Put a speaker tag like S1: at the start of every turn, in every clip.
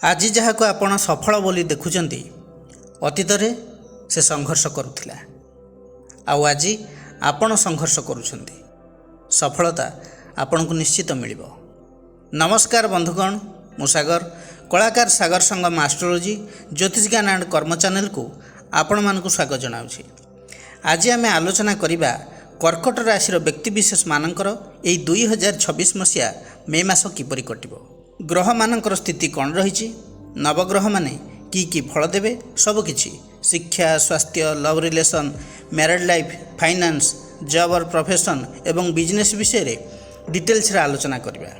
S1: ଆଜି ଯାହାକୁ ଆପଣ ସଫଳ ବୋଲି ଦେଖୁଛନ୍ତି ଅତୀତରେ ସେ ସଂଘର୍ଷ କରୁଥିଲା ଆଉ ଆଜି ଆପଣ ସଂଘର୍ଷ କରୁଛନ୍ତି। ସଫଳତା ଆପଣଙ୍କୁ ନିଶ୍ଚିତ ମିଳିବ। ନମସ୍କାର ବନ୍ଧୁଗଣ, ମୁଁ ସାଗର, କଳାକାର ସାଗର ସଙ୍ଗମ ଆଷ୍ଟ୍ରୋଲୋଜି ଜ୍ୟୋତିଷ ଜ୍ଞାନ ଆଣ୍ଡ କର୍ମ ଚ୍ୟାନେଲକୁ ଆପଣମାନଙ୍କୁ ସ୍ୱାଗତ ଜଣାଉଛି। ଆଜି ଆମେ ଆଲୋଚନା କରିବା କର୍କଟ ରାଶିର ବ୍ୟକ୍ତିବିଶେଷମାନଙ୍କର ଏହି 2026 ମସିହା ମେ ମାସ କିପରି କଟିବ। ଗ୍ରହମାନଙ୍କର ସ୍ଥିତି କ'ଣ ରହିଛି, ନବଗ୍ରହମାନେ କି ଫଳ ଦେବେ, ସବୁକିଛି ଶିକ୍ଷା, ସ୍ୱାସ୍ଥ୍ୟ, love relation, married life, finance, job or profession ଏବଂ ବିଜନେସ୍ ବିଷୟରେ ଡିଟେଲ୍ସରେ ଆଲୋଚନା କରିବା।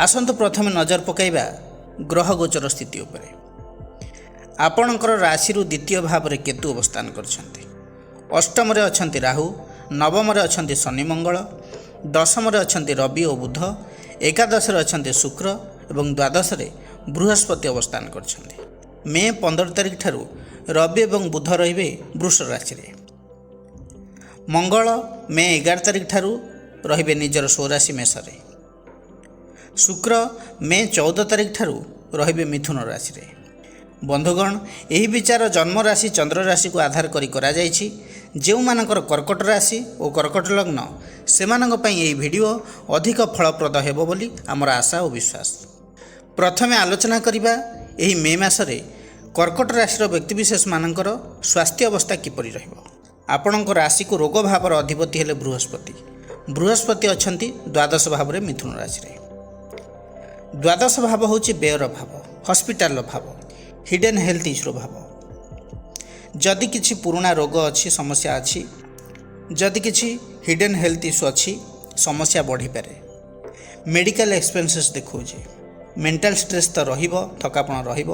S1: ଆସନ୍ତୁ ପ୍ରଥମେ ନଜର ପକାଇବା ଗ୍ରହ ଗୋଚର ସ୍ଥିତି ଉପରେ। ଆପଣଙ୍କର ରାଶିରୁ ଦ୍ୱିତୀୟ ଭାବରେ କେତୁ ଅବସ୍ଥାନ କରିଛନ୍ତି। ଅଷ୍ଟମରେ ଅଛନ୍ତି ରାହୁ, ନବମରେ ଅଛନ୍ତି ଶନି ମଙ୍ଗଳ, ଦଶମରେ ଅଛନ୍ତି ରବି ଓ ବୁଧ, ଏକାଦଶରେ ଅଛନ୍ତି ଶୁକ୍ର ଏବଂ ଦ୍ୱାଦଶରେ ବୃହସ୍ପତି ଅବସ୍ଥାନ କରିଛନ୍ତି। ମେ 15 ତାରିଖ ଠାରୁ ରବି ଏବଂ ବୁଧ ରହିବେ ବୃଷ ରାଶିରେ। ମଙ୍ଗଳ ମେ 11 ତାରିଖ ଠାରୁ ରହିବେ ନିଜର ସ୍ୱରାଶି ମେଷରେ। ଶୁକ୍ର ମେ 14 ତାରିଖ ଠାରୁ ରହିବେ ମିଥୁନ ରାଶିରେ। ବନ୍ଧୁଗଣ, ଏହି ବିଚାର ଜନ୍ମ ରାଶି ଚନ୍ଦ୍ର ରାଶିକୁ ଆଧାର କରି କରାଯାଇଛି। ଯେଉଁମାନଙ୍କର କର୍କଟ ରାଶି ଓ କର୍କଟ ଲଗ୍ନ, ସେମାନଙ୍କ ପାଇଁ ଏହି ଭିଡ଼ିଓ ଅଧିକ ଫଳପ୍ରଦ ହେବ ବୋଲି ଆମର ଆଶା ଓ ବିଶ୍ୱାସ। ପ୍ରଥମେ ଆଲୋଚନା କରିବା ଏହି ମେ ମାସରେ କର୍କଟ ରାଶିର ବ୍ୟକ୍ତିବିଶେଷମାନଙ୍କର ସ୍ୱାସ୍ଥ୍ୟ ଅବସ୍ଥା କିପରି ରହିବ। ଆପଣଙ୍କ ରାଶିକୁ ରୋଗ ଭାବର ଅଧିପତି ହେଲେ ବୃହସ୍ପତି। ବୃହସ୍ପତି ଅଛନ୍ତି ଦ୍ୱାଦଶ ଭାବରେ ମିଥୁନ ରାଶିରେ। ଦ୍ୱାଦଶ ଭାବ ହେଉଛି ବ୍ୟୟର ଭାବ, ହସ୍ପିଟାଲର ଭାବ, ହିଡେନ୍ ହେଲ୍ଥ ଇସ୍ୟୁର ଭାବ। ଯଦି କିଛି ପୁରୁଣା ରୋଗ ଅଛି, ସମସ୍ୟା ଅଛି, ଯଦି କିଛି ହିଡେନ୍ ହେଲ୍ଥ ଇସ୍ୟୁ ଅଛି, ସମସ୍ୟା ବଢ଼ିପାରେ। ମେଡ଼ିକାଲ ଏକ୍ସପେନ୍ସେସ୍ ଦେଖାଉଛି। ମେଣ୍ଟାଲ ଷ୍ଟ୍ରେସ୍ ତ ରହିବ, ଥକାପଣ ରହିବ।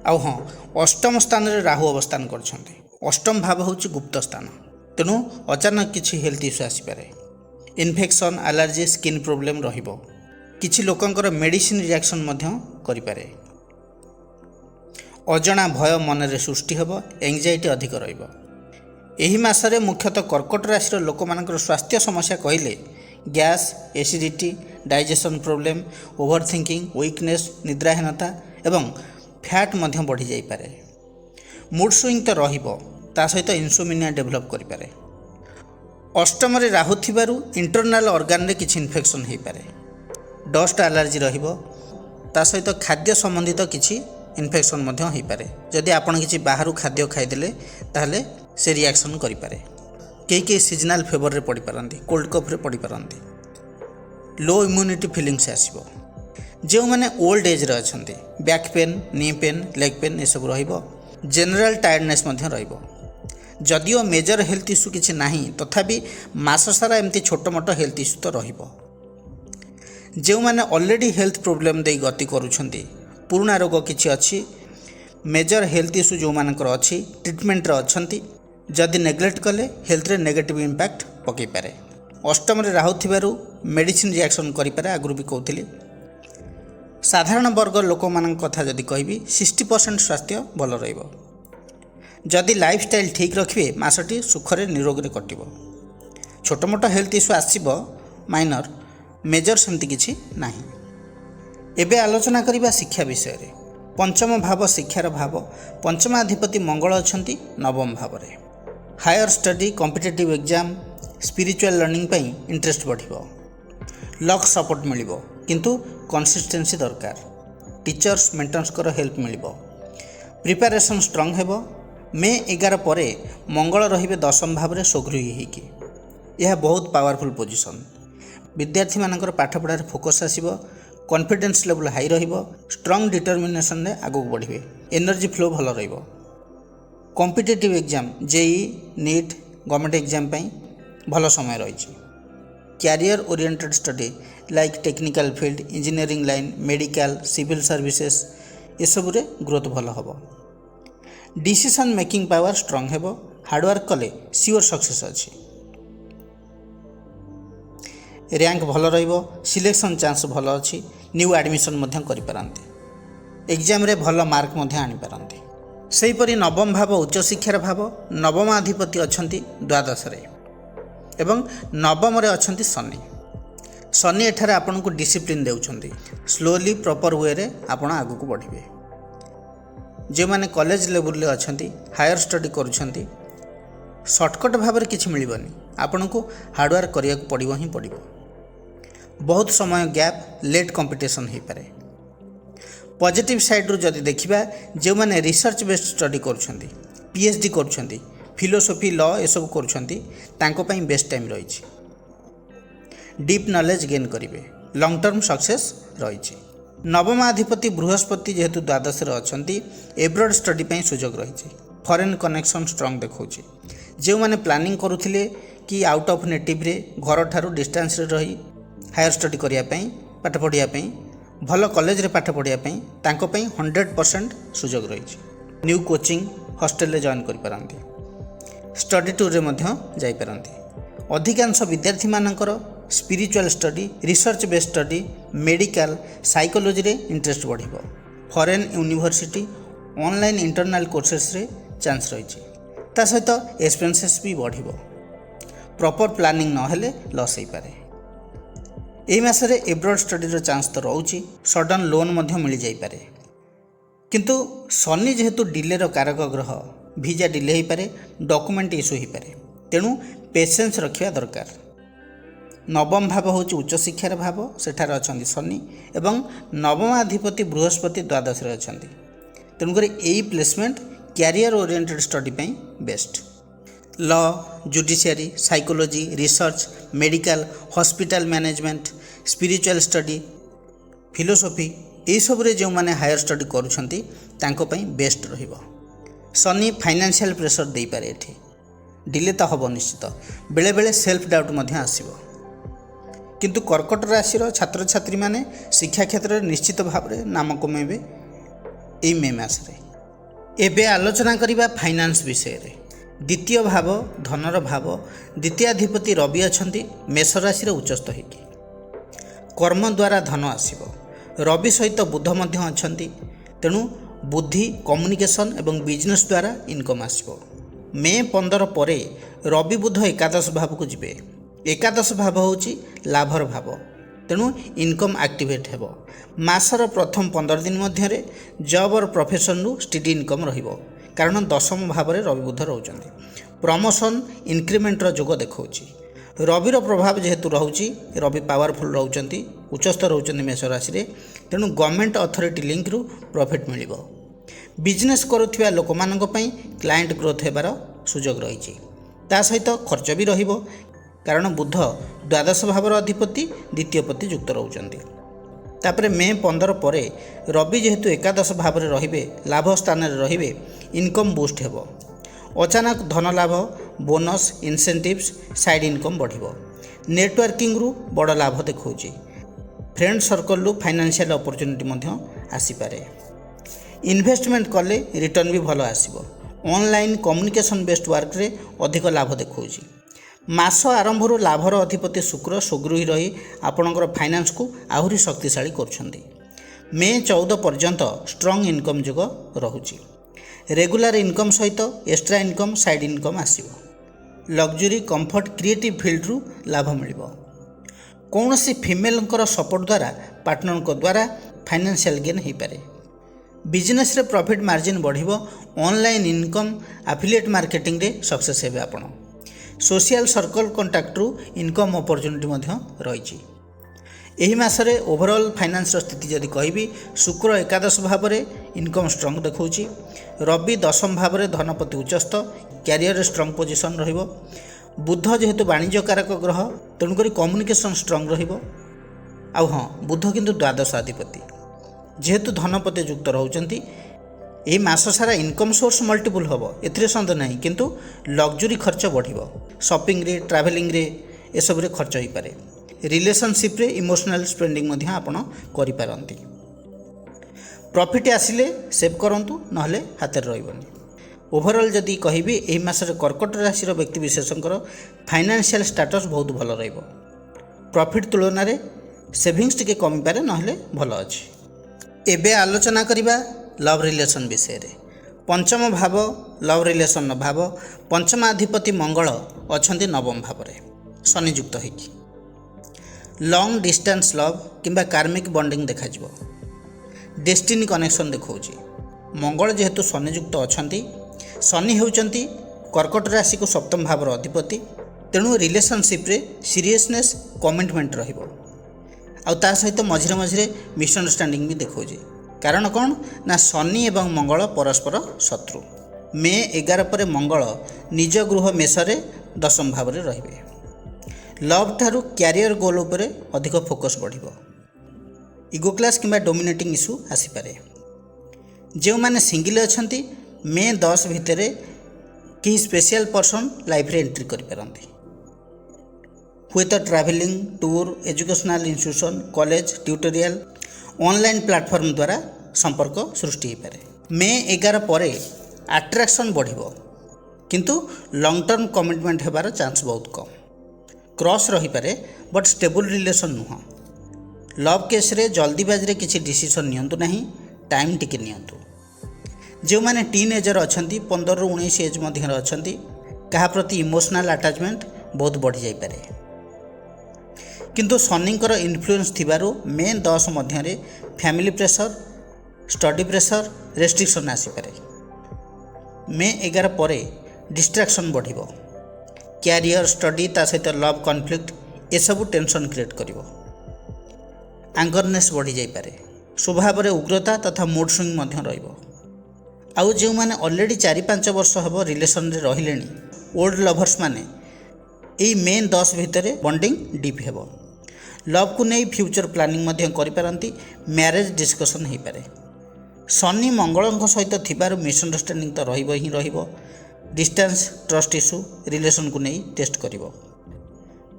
S1: ଆଉ ହଁ, ଅଷ୍ଟମ ସ୍ଥାନରେ ରାହୁ ଅବସ୍ଥାନ କରିଛନ୍ତି। ଅଷ୍ଟମ ଭାବ ହେଉଛି ଗୁପ୍ତ ସ୍ଥାନ, ତେଣୁ ଅଚାନକ କିଛି ହେଲ୍ଥ ଇସ୍ୟୁ ଆସିପାରେ। ଇନଫେକ୍ସନ୍, ଆଲର୍ଜି, ସ୍କିନ୍ ପ୍ରୋବ୍ଲେମ୍ ରହିବ। କିଛି ଲୋକଙ୍କର ମେଡ଼ିସିନ ରିଆକ୍ସନ୍ ମଧ୍ୟ କରିପାରେ। ଅଜଣା ଭୟ ମନରେ ସୃଷ୍ଟି ହେବ, ଏଙ୍ଗ୍ଜାଇଟି ଅଧିକ ରହିବ। ଏହି ମାସରେ ମୁଖ୍ୟତଃ କର୍କଟ ରାଶିର ଲୋକମାନଙ୍କର ସ୍ୱାସ୍ଥ୍ୟ ସମସ୍ୟା କହିଲେ gas, acidity, digestion problem, over thinking, weakness, ନିଦ୍ରାହୀନତା ଏବଂ ଫ୍ୟାଟ୍ ମଧ୍ୟ ବଢ଼ିଯାଇପାରେ। ମୁଡ୍ ସୁଇଂ ତ ରହିବ, ତା ସହିତ ଇନସୋମିନିଆ ଡେଭଲପ୍ କରିପାରେ। ଅଷ୍ଟମରେ ରାହୁ ଥିବାରୁ ଇଣ୍ଟରନାଲ ଅର୍ଗାନରେ କିଛି ଇନଫେକ୍ସନ୍ ହୋଇପାରେ। ଡଷ୍ଟ ଆଲର୍ଜି ରହିବ, ତା ସହିତ ଖାଦ୍ୟ ସମ୍ବନ୍ଧିତ କିଛି ଇନଫେକ୍ସନ୍ ମଧ୍ୟ ହୋଇପାରେ। ଯଦି ଆପଣ କିଛି ବାହାରୁ ଖାଦ୍ୟ ଖାଇଦେଲେ ତାହେଲେ ସେ ରିଆକ୍ସନ୍ କରିପାରେ। କେହି ସିଜନାଲ ଫେଭରରେ ପଡ଼ିପାରନ୍ତି, କୋଲ୍ଡ କଫ୍ରେ ପଡ଼ିପାରନ୍ତି। ଲୋ ଇମ୍ୟୁନିଟି ଫିଲିଂସ୍ ଆସିବ। ଯେଉଁମାନେ ଓଲ୍ଡ ଏଜ୍ରେ ଅଛନ୍ତି, ବ୍ୟାକ୍ ପେନ୍, ନି ପେନ୍, ଲେଗ୍ ପେନ୍ ଏସବୁ ରହିବ। ଜେନେରାଲ ଟାୟାର୍ଡନେସ୍ ମଧ୍ୟ ରହିବ। ଯଦିଓ ମେଜର ହେଲ୍ଥ ଇସ୍ୟୁ କିଛି ନାହିଁ, ତଥାପି ମାସ ସାରା ଏମିତି ଛୋଟ ମୋଟ ହେଲ୍ଥ ଇସ୍ୟୁ ତ ରହିବ। ଯେଉଁମାନେ ଅଲରେଡ଼ି ହେଲ୍ଥ ପ୍ରୋବ୍ଲେମ୍ ଦେଇ ଗତି କରୁଛନ୍ତି, ପୁରୁଣା ରୋଗ କିଛି ଅଛି, ମେଜର ହେଲ୍ଥ ଇସ୍ୟୁ ଯେଉଁମାନଙ୍କର ଅଛି, ଟ୍ରିଟମେଣ୍ଟରେ ଅଛନ୍ତି, ଯଦି ନେଗ୍ଲେକ୍ଟ କଲେ ହେଲ୍ଥରେ ନେଗେଟିଭ୍ ଇମ୍ପାକ୍ଟ ପକାଇପାରେ। ଅଷ୍ଟମରେ ରାହୁ ଥିବାରୁ ମେଡ଼ିସିନ ରିଆକ୍ସନ୍ କରିପାରେ, ଆଗରୁ ବି କହୁଥିଲି। ସାଧାରଣ ବର୍ଗ ଲୋକମାନଙ୍କ କଥା ଯଦି କହିବି, 60% ସ୍ୱାସ୍ଥ୍ୟ ଭଲ ରହିବ। ଯଦି ଲାଇଫଷ୍ଟାଇଲ୍ ଠିକ୍ ରଖିବେ, ମାସଟି ସୁଖରେ ନିରୋଗରେ କଟିବ। ଛୋଟ ମୋଟ ହେଲ୍ଥ ଇସ୍ୟୁ ଆସିବ, ମାଇନର, ମେଜର ସେମିତି କିଛି ନାହିଁ। ଏବେ ଆଲୋଚନା କରିବା ଶିକ୍ଷା ବିଷୟରେ। ପଞ୍ଚମ ଭାବ ଶିକ୍ଷାର ଭାବ। ପଞ୍ଚମାଧିପତି ମଙ୍ଗଳ ଅଛନ୍ତି ନବମ ଭାବରେ। Higher study, competitive exam, spiritual learning ପାଇଁ ଇଣ୍ଟରେଷ୍ଟ ବଢ଼ିବ। ଲକ୍ ସପୋର୍ଟ ମିଳିବ, କିନ୍ତୁ କନସିଷ୍ଟେନ୍ସି ଦରକାର। ଟିଚର୍ସ, ମେଣ୍ଟର୍ସଙ୍କର ହେଲ୍ପ ମିଳିବ। ପ୍ରିପାରେସନ୍ ଷ୍ଟ୍ରଙ୍ଗ ହେବ। ମେ 11 ପରେ ମଙ୍ଗଳ ରହିବେ ଦଶମ ଭାବରେ ସଗୃହୀ ହେଇକି। ଏହା ବହୁତ ପାୱାରଫୁଲ୍ ପୋଜିସନ୍। ବିଦ୍ୟାର୍ଥୀମାନଙ୍କର ପାଠପଢ଼ାରେ ଫୋକସ୍ ଆସିବ। କନଫିଡେନ୍ସ ଲେଭେଲ୍ ହାଇ ରହିବ। ଷ୍ଟ୍ରଙ୍ଗ ଡିଟରମିନେସନରେ ଆଗକୁ ବଢ଼ିବେ। ଏନର୍ଜି ଫ୍ଲୋ ଭଲ ରହିବ। କମ୍ପିଟେଟିଭ୍ ଏକ୍ଜାମ୍, ଜେଇ, ନିଟ୍, ଗଭର୍ଣ୍ଣମେଣ୍ଟ ଏକ୍ଜାମ୍ ପାଇଁ ଭଲ ସମୟ ରହିଛି। Career oriented study like technical field, engineering line, medical, civil services ଏସବୁରେ ଗ୍ରୋଥ୍ ଭଲ ହେବ। ଡିସିସନ୍ ମେକିଂ ପାୱାର ଷ୍ଟ୍ରଙ୍ଗ ହେବ। ହାର୍ଡ଼ୱାର୍କ କଲେ ସିଓର ସକ୍ସେସ୍ ଅଛି। ର୍ୟାଙ୍କ ଭଲ ରହିବ। ସିଲେକ୍ସନ୍ ଚାନ୍ସ ଭଲ ଅଛି। ନ୍ୟୁ ଆଡ଼ମିସନ୍ ମଧ୍ୟ କରିପାରନ୍ତି। ଏକ୍ଜାମ୍ରେ ଭଲ ମାର୍କ ମଧ୍ୟ ଆଣିପାରନ୍ତି। ସେହିପରି ନବମ ଭାବ ଉଚ୍ଚଶିକ୍ଷାର ଭାବ। ନବମାଧିପତି ଅଛନ୍ତି ଦ୍ୱାଦଶରେ ଏବଂ ନବମରେ ଅଛନ୍ତି ଶନି। शनि एठारे आपन को डिसिप्लिन देउछंती स्लोली प्रॉपर वे रे आपण आगु को बढ़िबे। जे माने कॉलेज लेवल ले अछंती हायर स्टडी करूछंती शॉर्टकट भाव में किसी मिलबनी आपन को हार्डवर्क करिया को पड़िबो ही पड़िबो। बहुत समय गैप लेट कंपटीशन हो पारे। पॉजिटिव साइड रू जदि देखिबा जे माने रिसर्च बेस्ड स्टडी करूछंती पीएचडी करूछंती फिलोसफी लॉ ए सब करूछंती तांको पई बेस्ट टाइम रहिछि। डीप नॉलेज गेन करिवे लॉन्ग टर्म सक्सेस रहिछि। नवमाधिपति बृहस्पति जेहेतु द्वादश रे अछंती एब्रॉड स्टडी पई सुजोग रहिछि। फॉरेन कनेक्शन स्ट्रांग देखौछि। जो माने प्लानिंग करुथिले कि आउट ऑफ नेटिव रे घर ठारू डिस्टेंस रे रही हायर स्टडी करिया पई पाठ पढ़िया पई भल कॉलेज रे पाठ पढ़िया पई तांको पई 100% सुजोग रहिछि। न्यू कोचिंग हॉस्टल रे जॉइन करि पारंती। स्टडी टूर रे मध्य जाई पारंती। अधिकांश विद्यार्थी मानकर spiritual study research based study medical psychology रे इंटरेस्ट बढ़िबो। Foreign university online internal courses रे चांस रहिछि। ता सहित एक्सपेंसेस भी बढ़िबो। प्रॉपर प्लानिंग न हेले लॉस हो पारे। एही मासरे एब्रॉड स्टडी रो चांस तो रहउछि। सडन लोन मध्य मिल जाई पारे। किंतु शनि जेहेतु डिले रो कारक ग्रह वीजा डिले हो पारे डॉक्यूमेंट इश्यू हो पारे। तेणु पेशेंस रखिया दरकार। नवम भाव होची उच्च शिक्षार भाव सेठार अछंती शनि एवं नवमाधिपति बृहस्पति द्वादश रे अछंती। तेणुक यही प्लेसमेंट कैरियर ओरिएंटेड स्टडी पई best. Law judiciary psychology research medical hospital management spiritual study philosophy यही सब रे जो माने हायर स्टडी करूछंती तांको पई बेस्ट रहिबो। शनि फाइनेंशियल प्रेशर दे पारे। एठी डिले तो हम निश्चित बेले बेले सेल्फ डाउट मध्य आसीबो। किंतु कर्कट राशि छात्र छात्री माने शिक्षा क्षेत्र में निश्चित भाव में नाम कमेबे। एई मे मास रे एबे आलोचना करिबा फाइनेंस विषय रे। द्वितीय भाव धनर भाव द्वितीयाधिपति रवि अछंती मेष राशि रे उच्चस्थ होइकी कर्म द्वारा धन आसीबो। रवि सहित बुध मध्य अछंती। तेणु बुद्धि कम्युनिकेशन एवं बिजनेस द्वारा इनकम आसीबो। मे 15 परे रवि बुध एकादश भाव को जिबे। एकादश भाव होची लाभर भाव। तेणु इनकम एक्टिवेट हेबो। मासर प्रथम 15 दिन मध्य जॉब और प्रोफेशन रु स्टडी इनकम रहिबो। कारण दशम भाव में रवि बुध रहउचंती। प्रमोशन इंक्रीमेंट रो जोग देखौची। रविर प्रभाव जेहेतु रहउची रवि पावरफुल रहउचंती उच्चस्थ रहउचंती मेष राशि रे। तेणु गवर्नमेंट अथॉरिटी लिंक रु प्रॉफिट मिलिबो। बिजनेस करुथिबा लोकमानक पई क्लाइंट ग्रोथ हेबार सुजोग रहिछि। ता सहित खर्च भी रहिबो। कारण बुध द्वादश भावर अधिपति द्वितीय पति युक्त रहउचंती। तापरे मे 15 परे रवि जेहेतु एकादश भाव में रहिबे लाभ स्थान में रहिबे इनकम बूस्ट हेबो। अचानक धन लाभ bonus incentives side income बढ़िबो। Networking रु बड़ लाभ देखौची। फ्रेंड सर्कल रु फाइनेंशियल अपॉर्चुनिटी मध्य आसी पारे। इन्वेस्टमेंट कले रिटर्न भी भल आसीबो। ऑनलाइन कम्युनिकेशन बेस्ड वर्क रे अधिक लाभ देखौची। मास आरंभ लाभर अधिपति शुक्र सुगृही रही आपणकर फाइनेंस को आहुरी शक्तिशाली करुछंती। मे 14 पर्यंत स्ट्रॉन्ग इनकम जोग रहुची। रेगुलर इनकम सहित एक्स्ट्रा इनकम साइड इनकम आसीबो। लग्जरी कंफर्ट क्रिएटिव फील्ड रु लाभ मिलिबो। कौनसी फीमेल सपोर्ट द्वारा पार्टनर द्वारा फाइनेंशियल गेन हो पारे। बिजनेस रे प्रॉफिट मार्जिन बढ़िबो। ऑनलाइन इनकम एफिलिएट मार्केटिंग रे सक्सेस हेबे आपण। सोशल सर्कल कंटाक्ट रु इनकम अपॉर्चुनिटी मध्य रही। एही मासरे ओवरऑल फाइनेंस स्थिति जदि कहबी शुक्र एकादश भाव में इनकम स्ट्रॉन्ग देखौची। रवि दशम भाव में धनपति उच्चस्थ कैरियर स्ट्रॉन्ग पोजिशन रहिबो। बुध जेहेतु वाणिज्य कारक ग्रह तेणुक कम्युनिकेशन स्ट्रॉन्ग रहिबो। आउ हाँ बुध किंतु द्वादश अधिपति जेहेतु धनपति युक्त रहउचंती। यही मास सारा इनकम सोर्स मल्टीपुल हम एथिरे सन्देह नहीं। किंतु लग्जरी खर्च बढ़िबो। शॉपिंग रे ट्रैवलिंग रे ए सब रे खर्च हो पारे। रिलेशनशिप रे इमोशनल स्पेंडिंग मध्य आपण करि पारंती। प्रॉफिट आसिले सेव करंतु नहले हाथ रे रहइबनी। ओवरऑल जदि कहबी एही मासरे कर्कट राशि रो व्यक्ति विशेषकर फाइनेंशियल स्टेटस बहुत भल रहइबो। प्रॉफिट तुलन रे सेविंग्स टिके कमी पारे नहले भल अछि। एबे आलोचना करिबा लव रिलेशन विषय रे। पंचम भाव लव रिलेशन भाव पंचमाधिपति मंगल अछंती नवम भाव रे शनि युक्त होइकी। लंग डिस्टेंस लव किंबा कार्मिक बॉन्डिंग देखाଯିବ। डेस्टिनी कनेक्शन देखौछि। मंगल जेहेतु शनियुक्त अछंती, शनि हेउचंती कर्कट राशि को सप्तम भावर अधिपति, तेणु रिलेशनशिप रे सीरियसनेस कमिटमेंट रहिबो। आउ ता सहित मझिरे मझिरे मिसअंडरस्टैंडिंग भी देखौछि। कारण कौन ना शनि एवं मंगल परस्पर शत्रु। मे 11 पर मंगल निज गृह मेषरे दशम भाव में रहिबे। लव ठारू क्यारियर गोल उपरे अधिक फोकस बढ़िबो। इगो क्लास किंबा डोमिनेटिंग इश्यू आसीपारे। जो माने सिंगल अछंती मे 10 भितर कि स्पेशल पर्सन लाइफ रे एंट्री करि पारंती। हुए तो travelling, tour, educational institution, college, tutorial, online platform द्वारा संपर्क सृष्टि हो पारे। मे 11 पर अट्रैक्शन बढ़िबो, किंतु लॉन्ग टर्म कमिटमेंट हेबार चांस बहुत कम। क्रॉस रही पारे बट स्टेबल रिलेशन नुह। लव केस रे जल्दीबाजी रे किसी डिसीजन नियंतु नहीं, टाइम टिके नियंतु। जो माने टीनेजर अछंती 15 ରୁ 19 एज मध्य अछंती, कहा प्रति इमोशनल अटैचमेंट बहुत बढ़ी जाई पारे। किंतु शनिंकर इन्फ्लुएंस थिबारु मे 10 मध्य family pressure, study pressure, restriction आसी पारे। मे 11 पर डिस्ट्रैक्शन बढ़िबो। क्यारियर, स्टडी ता सहित लव कॉन्फ्लिक्ट ये सब टेंशन क्रिएट करिवो। एंगरनेस बढ़ी जाई पारे। स्वभाव रे उग्रता तथा मूड स्विंग मध्य रहिबो। आउ जो माने ऑलरेडी 4-5 वर्ष हबो रिलेशन रे रहिलेनी, ओल्ड लवर्स माने एई मे 10 भितर बॉन्डिंग डीप हेबो। लव को नहीं फ्यूचर प्लानिंग मध्य करि पारंती। मैरिज डिस्कशन हो पारे। शनि मंगल सहित थिबार मिसअंडरस्टैंडिंग तो रहिबो ही रहिबो। डिस्टेंस, ट्रस्ट इश्यू रिलेशन को नहीं टेस्ट करिवो।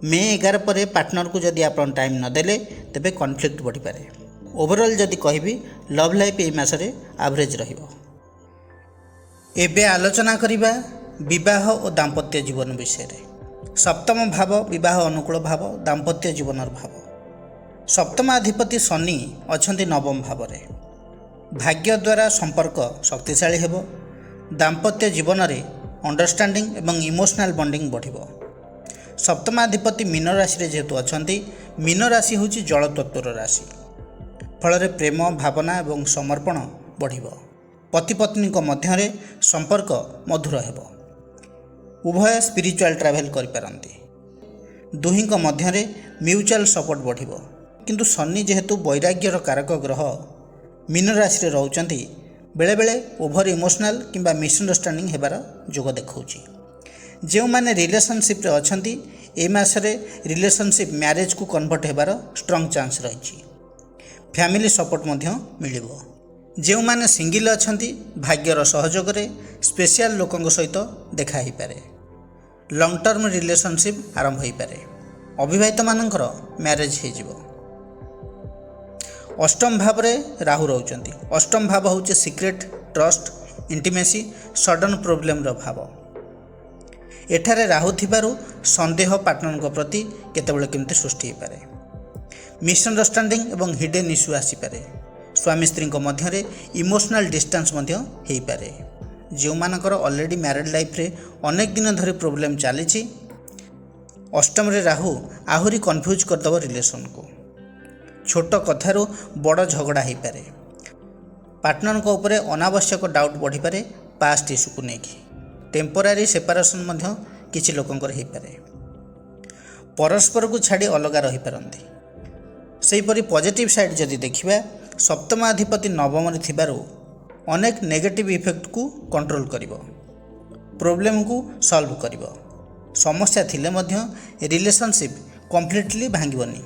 S1: मे 11 पर पार्टनर को जदि आप टाइम न देले तेबे कॉन्फ्लिक्ट बढ़ी पारे। ओवरऑल जदि कहबी लव लाइफ ए मासरे एवरेज रहिबो। एबे आलोचना करिबा विवाह और दाम्पत्य जीवन विषय रे। सप्तम भाव विवाह अनुकूल भाव, दाम्पत्य जीवनर भाव। सप्तमाधिपति शनि अछंती नवम भाव रे। भाग्य द्वारा संपर्क शक्तिशाली हेबो। दाम्पत्य जीवन रे अंडरस्टैंडिंग एवं इमोशनल बॉन्डिंग बढ़िबो। सप्तमाधिपति मीन राशि रे जेहेतु अछंती, मीन राशि होची जल तत्वर राशि। फल प्रेम भावना एवं समर्पण बढ़िबो। पति पत्नी मध्य रे संपर्क मधुर हेबो। उभय स्पिरिचुअल ट्रैवल करि पारंती। दुहिं मध्य रे म्यूचुअल सपोर्ट बढ़िबो। किंतु शनि जेहेतु वैराग्यर कारक ग्रह मीन राशि रे रहउचंती, बेले बेले ओभर इमोशनल किंबा मिसअंडरस्टैंडिंग हेबार जोग देखौची। जो माने रिलेशनशिप रे अछंती ए मासरे रिलेशनशिप मैरिज को कन्वर्ट हेबार स्ट्रांग चांस रहिछि। फैमिली सपोर्ट मध्य मिलिबो। जो माने सिंगल अछंती भाग्यर सहयोग रे स्पेशल लोकंग सहित देखा ही पारे। लॉन्ग टर्म रिलेशनशिप आरंभ हो पारे। अविवाहित मानकर मैरिज हो जिवो। अष्टम भाव रे राहु रहउचंती। अष्टम भाव होचे secret, trust, intimacy, sudden problem रो भाव। एठारे राहु थिबारु संदेह पार्टनर प्रति केतेबेले केमते सृष्टि हो पारे। मिसअंडरस्टैंडिंग एवं हिडन इश्यू आसी पारे। स्वामी स्त्री मध्य रे इमोशनल डिस्टेंस मध्य हो पारे। जो मानकर ऑलरेडी मैरिड लाइफ रे अनेक दिन धरी प्रॉब्लम चली, अष्टम रे राहु आहुरी कन्फ्यूज करदब रिलेशन को। छोट कथारू बड़ झगड़ा हो पारे। पार्टनर को ऊपर अनावश्यक डाउट बढ़ी पारे। पास्ट इश्यू को लेकिन टेम्पोरारी सेपारेशन मध्य किछि लोकंकर हो पारे। परस्पर को छाड़ी अलग रही पारंती। सेहीपरि पॉजिटिव साइड जदि देखिबा, सप्तमाधिपति नवम रे थिबारु अनेक नेगेटिव इफेक्ट को कंट्रोल करिवो। प्रॉब्लम को सॉल्व करिवो। समस्या थिले मध्य रिलेशनशिप कंप्लीटली भांगिबनी।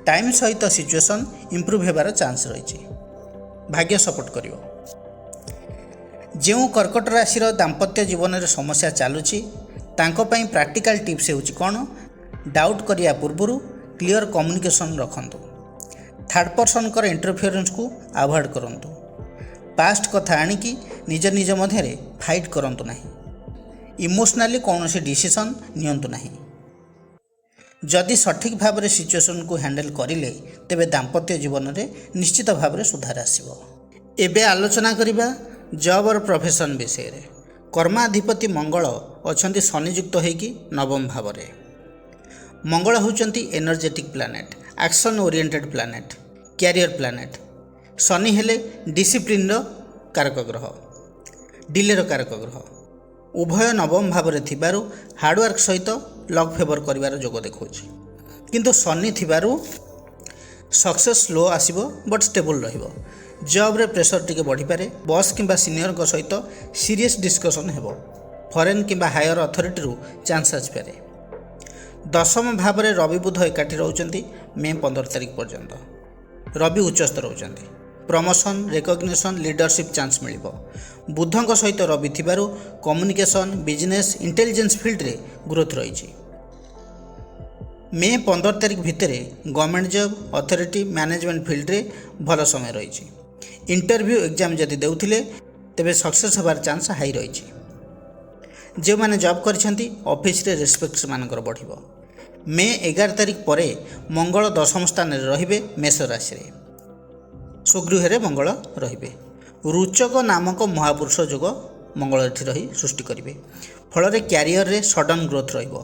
S1: टाइम सहित सिचुएशन इंप्रूव हेबार चांस रही। भाग्य सपोर्ट करिवो। जो कर्कट राशि दाम्पत्य जीवन में समस्या चलुची तांको पई प्रैक्टिकल टिप्स होची कौन, डाउट करिया पूर्वरु क्लियर कम्युनिकेशन रखंतु। थर्ड पर्सन कर इंटरफियरेंस को अवॉइड करंतु। पास्ट कथा आनिकी निज निज मध्य फाइट करंतु नहीं। इमोशनली कौन से डिसीजन नियंतु नहीं। जदि सठिक भाव में सिचुएशन को हैंडल करिले तेबे दाम्पत्य जीवन में निश्चित भाव में सुधार आसिबो। एबे आलोचना करिबा जॉब और प्रोफेशन विषय रे। कर्माधिपति मंगल अछंती शनियुक्त होइकी नवम भाव रे। मंगल होचंती energetic planet, action oriented planet, career planet. Shani ହେଲେ ଡିସିପ୍ଲିନ୍ର କାରକ ଗ୍ରହ, ଡିଲେର କାରକ ଗ୍ରହ। ଉଭୟ ନବମ ଭାବରେ ଥିବାରୁ ହାର୍ଡ଼ୱାର୍କ ସହିତ ଲକ୍ ଫେଭର କରିବାର ଯୋଗ ଦେଖାଉଛି। କିନ୍ତୁ ଶନି ଥିବାରୁ ସକ୍ସେସ୍ ସ୍ଲୋ ଆସିବ ବଟ୍ ଷ୍ଟେବୁଲ୍ ରହିବ। ଜବ୍ରେ ପ୍ରେସର ଟିକେ ବଢ଼ିପାରେ। ବସ୍ କିମ୍ବା ସିନିୟରଙ୍କ ସହିତ ସିରିୟସ୍ ଡିସ୍କସନ୍ ହେବ। ଫରେନ୍ କିମ୍ବା ହାୟର ଅଥରିଟିରୁ ଚାନ୍ସ ଆସିପାରେ। ଦଶମ ଭାବରେ ରବି ବୁଧ ଏକାଠି ରହୁଛନ୍ତି ମେ 15 ତାରିଖ ପର୍ଯ୍ୟନ୍ତ। ରବି ଉଚ୍ଚସ୍ଥ ରହୁଛନ୍ତି। ପ୍ରମୋସନ୍, ରେକଗ୍ନିସନ୍, ଲିଡରସିପ୍ ଚାନ୍ସ ମିଳିବ। ବୁଧଙ୍କ ସହିତ ରବି ଥିବାରୁ କମ୍ୟୁନିକେସନ୍, ବିଜନେସ୍, ଇଣ୍ଟେଲିଜେନ୍ସ ଫିଲ୍ଡରେ ଗ୍ରୋଥ୍ ରହିଛି। ମେ 15 ତାରିଖ ଭିତରେ ଗଭର୍ଣ୍ଣମେଣ୍ଟ ଜବ୍, ଅଥରିଟି, ମ୍ୟାନେଜମେଣ୍ଟ ଫିଲ୍ଡରେ ଭଲ ସମୟ ରହିଛି। ଇଣ୍ଟରଭ୍ୟୁ ଏକ୍ଜାମ୍ ଯଦି ଦେଉଥିଲେ ତେବେ ସକ୍ସେସ୍ ହେବାର ଚାନ୍ସ ହାଇ ରହିଛି। ଯେଉଁମାନେ ଜବ୍ କରିଛନ୍ତି ଅଫିସରେ ରେସ୍ପେକ୍ଟ ସେମାନଙ୍କର ବଢ଼ିବ। ମେ 11 ତାରିଖ ପରେ ମଙ୍ଗଳ ଦଶମ ସ୍ଥାନରେ ରହିବେ ମେଷ ରାଶିରେ। ସ୍ୱଗୃହରେ ମଙ୍ଗଳ ରହିବେ। ରୁଚକ ନାମକ ମହାପୁରୁଷ ଯୋଗ ମଙ୍ଗଳ ଏଠି ରହି ସୃଷ୍ଟି କରିବେ। ଫଳରେ କ୍ୟାରିୟରରେ ସଡନ୍ ଗ୍ରୋଥ୍ ରହିବ।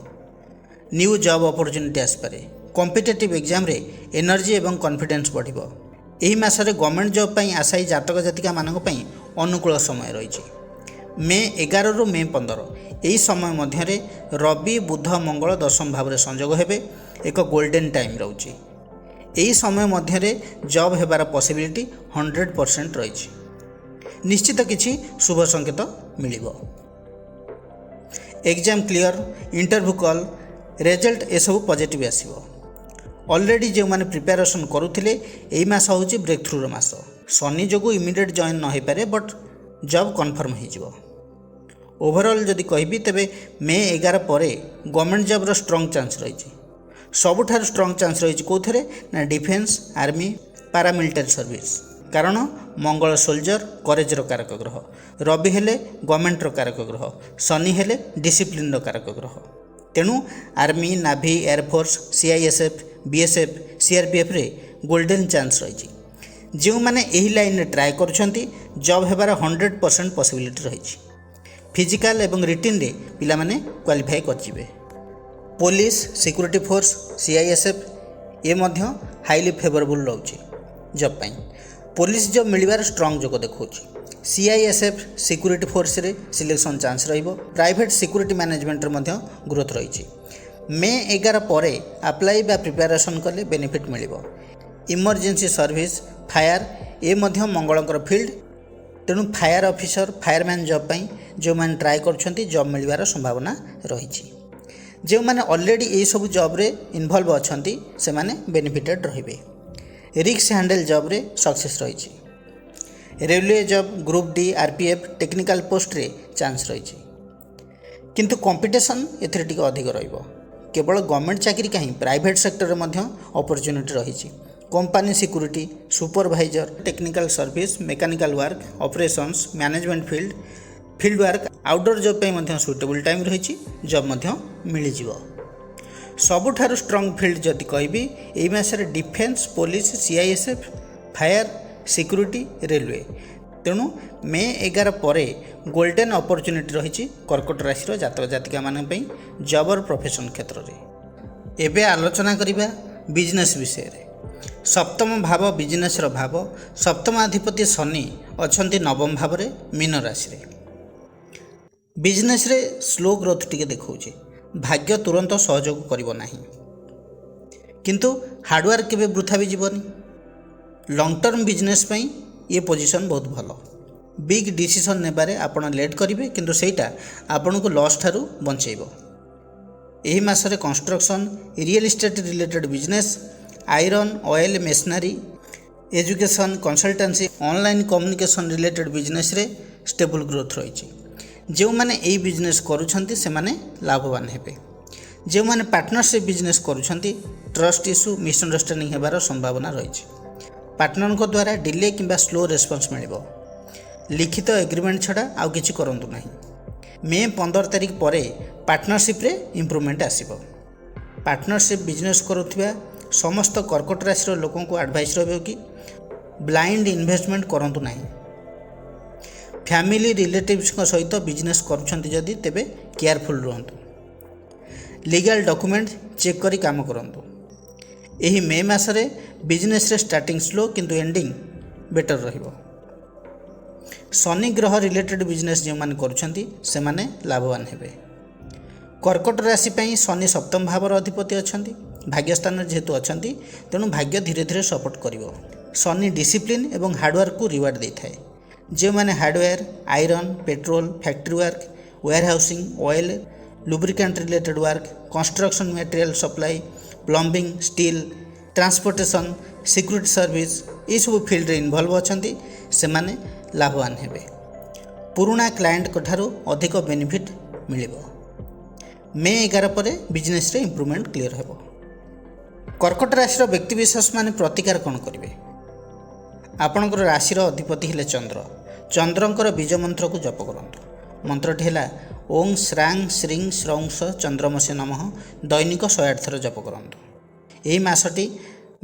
S1: ନ୍ୟୁ ଜବ୍ ଅପରଚ୍ୟୁନିଟି ଆସିପାରେ। କମ୍ପିଟେଟିଭ୍ ଏକ୍ଜାମ୍ରେ ଏନର୍ଜି ଏବଂ କନଫିଡେନ୍ସ ବଢ଼ିବ। ଏହି ମାସରେ ଗଭର୍ଣ୍ଣମେଣ୍ଟ ଜବ୍ ପାଇଁ ଆଶାୟୀ ଜାତକ ଜାତିକାମାନଙ୍କ ପାଇଁ ଅନୁକୂଳ ସମୟ ରହିଛି। ମେ 11ରୁ ମେ 15 ଏହି ସମୟ ମଧ୍ୟରେ ରବି, ବୁଧ, ମଙ୍ଗଳ ଦଶମ ଭାବରେ ସଂଯୋଗ ହେବେ। ଏକ ଗୋଲ୍ଡେନ୍ ଟାଇମ୍ ରହୁଛି। ଏହି ସମୟ ମଧ୍ୟରେ ଜବ୍ ହେବାର ପସିବିଲିଟି 100% ରହିଛି। ନିଶ୍ଚିତ କିଛି ଶୁଭ ସଂକେତ ମିଳିବ। Exam clear, interview call, result ଏସବୁ ପଜିଟିଭ୍ ଆସିବ। ଅଲରେଡ଼ି ଯେଉଁମାନେ ପ୍ରିପାରେସନ୍ କରୁଥିଲେ ଏହି ମାସ ହେଉଛି ବ୍ରେକ୍ ଥ୍ରୁର ମାସ। ଶନି ଯୋଗୁଁ ଇମିଡ଼ିଏଟ୍ ଜଏନ୍ ନ ହୋଇପାରେ ବଟ୍ ଜବ୍ କନଫର୍ମ ହୋଇଯିବ। ଓଭରଅଲ୍ ଯଦି କହିବି ତେବେ ମେ 11 ପରେ ଗଭର୍ଣ୍ଣମେଣ୍ଟ ଜବ୍ର ଷ୍ଟ୍ରଙ୍ଗ ଚାନ୍ସ ରହିଛି। ସବୁଠାରୁ ଷ୍ଟ୍ରଙ୍ଗ ଚାନ୍ସ ରହିଛି କେଉଁଥିରେ ନା ଡିଫେନ୍ସ, ଆର୍ମି, ପାରାମିଲିଟାରୀ ସର୍ଭିସ୍। କାରଣ ମଙ୍ଗଳ ସୋଲଜର, କରେଜର କାରକ ଗ୍ରହ। ରବି ହେଲେ ଗଭର୍ଣ୍ଣମେଣ୍ଟର କାରକ ଗ୍ରହ। ଶନି ହେଲେ ଡିସିପ୍ଲିନର କାରକ ଗ୍ରହ। ତେଣୁ army, navy, air force, CISF, BSF, ସିଆର୍ପିଏଫ୍ରେ ଗୋଲ୍ଡେନ୍ ଚାନ୍ସ ରହିଛି। ଯେଉଁମାନେ ଏହି ଲାଇନ୍ରେ ଟ୍ରାଏ କରୁଛନ୍ତି ଜବ୍ ହେବାର 100% ପସିବିଲିଟି ରହିଛି। ଫିଜିକାଲ୍ ଏବଂ ରିଟିନ୍ରେ ପିଲାମାନେ କ୍ୱାଲିଫାଏ କରିଯିବେ। ପୋଲିସ, ସିକ୍ୟୁରିଟି ଫୋର୍ସ, ସିଆଇଏସ୍ଏଫ୍ ଏ ମଧ୍ୟ ହାଇଲି ଫେଭରେବୁଲ୍ ରହୁଛି ଜବ୍ ପାଇଁ। ପୋଲିସ ଜବ୍ ମିଳିବାର ଷ୍ଟ୍ରଙ୍ଗ ଯୋଗ ଦେଖାଉଛି। ସିଆଇଏସ୍ଏଫ୍, ସିକ୍ୟୁରିଟି ଫୋର୍ସରେ ସିଲେକ୍ସନ୍ ଚାନ୍ସ ରହିବ। ପ୍ରାଇଭେଟ୍ ସିକ୍ୟୁରିଟି ମ୍ୟାନେଜମେଣ୍ଟରେ ମଧ୍ୟ ଗ୍ରୋଥ୍ ରହିଛି। ମେ 11 ପରେ ଆପ୍ଲାଇ ବା ପ୍ରିପାରେସନ୍ କଲେ ବେନିଫିଟ୍ ମିଳିବ। ଇମର୍ଜେନ୍ସି ସର୍ଭିସ୍, ଫାୟାର ଏ ମଧ୍ୟ ମଙ୍ଗଳଙ୍କର ଫିଲ୍ଡ। ତେଣୁ ଫାୟାର ଅଫିସର, ଫାୟାରମ୍ୟାନ୍ ଜବ୍ ପାଇଁ ଯେଉଁମାନେ ଟ୍ରାଏ କରୁଛନ୍ତି ଜବ୍ ମିଳିବାର ସମ୍ଭାବନା ରହିଛି। ଯେଉଁମାନେ ଅଲରେଡ଼ି ଏହିସବୁ ଜବ୍ରେ ଇନଭଲ୍ଭ ଅଛନ୍ତି ସେମାନେ ବେନିଫିଟେଡ୍ ରହିବେ। ରିକ୍ସ ହ୍ୟାଣ୍ଡେଲ୍ ଜବ୍ରେ ସକ୍ସେସ୍ ରହିଛି। Railway job, group D, RPF, technical ପୋଷ୍ଟରେ ଚାନ୍ସ ରହିଛି। କିନ୍ତୁ କମ୍ପିଟିସନ୍ ଏଥିରେ ଟିକେ ଅଧିକ ରହିବ। କେବଳ ଗଭର୍ଣ୍ଣମେଣ୍ଟ ଚାକିରି କାହିଁ, ପ୍ରାଇଭେଟ୍ ସେକ୍ଟରରେ ମଧ୍ୟ ଅପରଚ୍ୟୁନିଟି ରହିଛି। Company security, supervisor, technical service, mechanical work, operations, management field work, outdoor job ପାଇଁ ମଧ୍ୟ ସୁଇଟେବୁଲ୍ ଟାଇମ୍ ରହିଛି। ଜବ୍ ମଧ୍ୟ ମିଳିଯିବ। ସବୁଠାରୁ ଷ୍ଟ୍ରଙ୍ଗ ଫିଲ୍ଡ ଯଦି କହିବି ଏହି ମାସରେ defence, police, CISF, fire, security, railway. ତେଣୁ ମେ 11 ପରେ ଗୋଲ୍ଡେନ୍ ଅପରଚ୍ୟୁନିଟି ରହିଛି କର୍କଟ ରାଶିର ଜାତକ ଜାତିକାମାନଙ୍କ ପାଇଁ ଜବ୍ ପ୍ରଫେସନ୍ କ୍ଷେତ୍ରରେ। ଏବେ ଆଲୋଚନା କରିବା ବିଜନେସ୍ ବିଷୟରେ। ସପ୍ତମ ଭାବ ବିଜନେସ୍ର ଭାବ। ସପ୍ତମାଧିପତି ଶନି ଅଛନ୍ତି ନବମ ଭାବରେ ମୀନ ରାଶିରେ। ବିଜନେସ୍ରେ ସ୍ଲୋ ଗ୍ରୋଥ୍ ଟିକେ ଦେଖାଉଛି। ଭାଗ୍ୟ ତୁରନ୍ତ ସହଯୋଗ କରିବ ନାହିଁ। କିନ୍ତୁ ହାର୍ଡ଼ୱାର୍କ କେବେ ବୃଥା ବି ଯିବନି। ଲଙ୍ଗ୍ ଟର୍ମ ବିଜନେସ୍ ପାଇଁ ଏ ପୋଜିସନ୍ ବହୁତ ଭଲ। ବିଗ୍ ଡିସିସନ୍ ନେବାରେ ଆପଣ ଲେଟ୍ କରିବେ କିନ୍ତୁ ସେଇଟା ଆପଣଙ୍କୁ ଲସ୍ ଠାରୁ ବଞ୍ଚାଇବ। ଏହି ମାସରେ construction, real estate related business, iron, oil, machinery, education, consultancy, online communication related ବିଜନେସ୍ରେ ଷ୍ଟେବୁଲ୍ ଗ୍ରୋଥ୍ ରହିଛି। ଯେଉଁମାନେ ଏହି ବିଜନେସ୍ କରୁଛନ୍ତି ସେମାନେ ଲାଭବାନ ହେବେ। ଯେଉଁମାନେ ପାର୍ଟନରସିପ୍ ବିଜନେସ୍ କରୁଛନ୍ତି ଟ୍ରଷ୍ଟ ଇସ୍ୟୁ, ମିସ୍ଅଣ୍ଡରଷ୍ଟାଣ୍ଡିଂ ହେବାର ସମ୍ଭାବନା ରହିଛି। ପାର୍ଟନରଙ୍କ ଦ୍ୱାରା ଡିଲେ କିମ୍ବା ସ୍ଲୋ ରେସ୍ପନ୍ସ ମିଳିବ। ଲିଖିତ ଏଗ୍ରିମେଣ୍ଟ ଛଡ଼ା ଆଉ କିଛି କରନ୍ତୁ ନାହିଁ। ମେ 15 ତାରିଖ ପରେ ପାର୍ଟନରସିପ୍ରେ ଇମ୍ପ୍ରୁଭମେଣ୍ଟ ଆସିବ। ପାର୍ଟନରସିପ୍ ବିଜନେସ୍ କରୁଥିବା ସମସ୍ତ କର୍କଟ ରାଶିର ଲୋକଙ୍କୁ ଆଡ଼ଭାଇସ୍ ରହିବ କି ବ୍ଲାଇଣ୍ଡ ଇନଭେଷ୍ଟମେଣ୍ଟ କରନ୍ତୁ ନାହିଁ। ଫ୍ୟାମିଲି ରିଲେଟିଭ୍ସଙ୍କ ସହିତ ବିଜନେସ୍ କରୁଛନ୍ତି ଯଦି ତେବେ କେୟାରଫୁଲ୍ ରୁହନ୍ତୁ। ଲିଗାଲ୍ ଡକୁମେଣ୍ଟ ଚେକ୍ କରି କାମ କରନ୍ତୁ। ଏହି ମେ ମାସରେ ବିଜନେସରେ ଷ୍ଟାର୍ଟିଂ ସ୍ଲୋ କିନ୍ତୁ ଏଣ୍ଡିଂ ବେଟର ରହିବ। ଶନି ଗ୍ରହ ରିଲେଟେଡ୍ ବିଜନେସ୍ ଯେଉଁମାନେ କରୁଛନ୍ତି ସେମାନେ ଲାଭବାନ ହେବେ। କର୍କଟ ରାଶି ପାଇଁ ଶନି ସପ୍ତମ ଭାବର ଅଧିପତି ଅଛନ୍ତି, ଭାଗ୍ୟସ୍ଥାନରେ ଯେହେତୁ ଅଛନ୍ତି ତେଣୁ ଭାଗ୍ୟ ଧୀରେ ଧୀରେ ସପୋର୍ଟ କରିବ। ଶନି ଡିସିପ୍ଲିନ୍ ଏବଂ ହାର୍ଡ଼ୱାର୍କକୁ ରିୱାର୍ଡ଼ ଦେଇଥାଏ। ଯେଉଁମାନେ hardware, iron, petrol, factory work, warehousing, oil, lubricant related work, construction material supply, plumbing, steel, transportation, security service ଏସବୁ ଫିଲ୍ଡରେ ଇନଭଲ୍ଭ ଅଛନ୍ତି ସେମାନେ ଲାଭବାନ ହେବେ। ପୁରୁଣା କ୍ଲାଏଣ୍ଟଙ୍କ ଠାରୁ ଅଧିକ ବେନିଫିଟ୍ ମିଳିବ। ମେ 11 ପରେ ବିଜନେସରେ ଇମ୍ପ୍ରୁଭମେଣ୍ଟ କ୍ଲିୟର ହେବ। କର୍କଟ ରାଶିର ବ୍ୟକ୍ତିବିଶେଷମାନେ ପ୍ରତିକାର କ'ଣ କରିବେ? ଆପଣଙ୍କର ରାଶିର ଅଧିପତି ହେଲେ ଚନ୍ଦ୍ର। ଚନ୍ଦ୍ରଙ୍କର ବୀଜ ମନ୍ତ୍ରକୁ ଜପ କରନ୍ତୁ। ମନ୍ତ୍ରଟି ହେଲା ଓଂ ଶ୍ରାଂ ଶ୍ରୀଂ ଶ୍ରୌଂସ ଚନ୍ଦ୍ରମସେ ନମଃ। ଦୈନିକ 108 ଥର ଜପ କରନ୍ତୁ। ଏହି ମାସଟି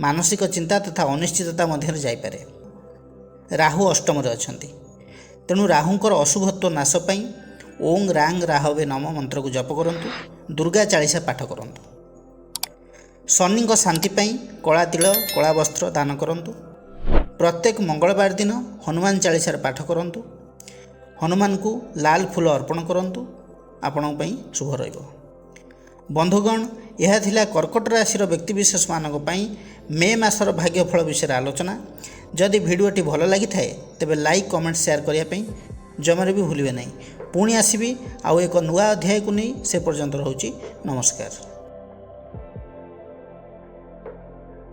S1: ମାନସିକ ଚିନ୍ତା ତଥା ଅନିଶ୍ଚିତତା ମଧ୍ୟରେ ଯାଇପାରେ। ରାହୁ ଅଷ୍ଟମରେ ଅଛନ୍ତି, ତେଣୁ ରାହୁଙ୍କର ଅଶୁଭତ୍ୱ ନାଶ ପାଇଁ ଓଂ ରାଂ ରାହବେ ନମ ମନ୍ତ୍ରକୁ ଜପ କରନ୍ତୁ। ଦୁର୍ଗା ଚାଳିଶା ପାଠ କରନ୍ତୁ। ଶନିଙ୍କ ଶାନ୍ତି ପାଇଁ କଳା ତିଳ, କଳା ବସ୍ତ୍ର ଦାନ କରନ୍ତୁ। ପ୍ରତ୍ୟେକ ମଙ୍ଗଳବାର ଦିନ ହନୁମାନ ଚାଳିଶାର ପାଠ କରନ୍ତୁ। ହନୁମାନଙ୍କୁ ଲାଲ ଫୁଲ ଅର୍ପଣ କରନ୍ତୁ। ଆପଣଙ୍କ ପାଇଁ ଶୁଭ ରହିବ। ବନ୍ଧୁଗଣ, ଏହା ଥିଲା କର୍କଟ ରାଶିର ବ୍ୟକ୍ତିବିଶେଷମାନଙ୍କ ପାଇଁ ମେ ମାସର ଭାଗ୍ୟଫଳ ବିଷୟରେ ଆଲୋଚନା। ଯଦି ଭିଡ଼ିଓଟି ଭଲ ଲାଗିଥାଏ ତେବେ ଲାଇକ୍, କମେଣ୍ଟ, ସେୟାର କରିବା ପାଇଁ ଜମାରେ ବି ଭୁଲିବେ ନାହିଁ। ପୁଣି ଆସିବି ଆଉ ଏକ ନୂଆ ଅଧ୍ୟାୟକୁ ନେଇ। ସେ ପର୍ଯ୍ୟନ୍ତ ରହୁଛି ନମସ୍କାର।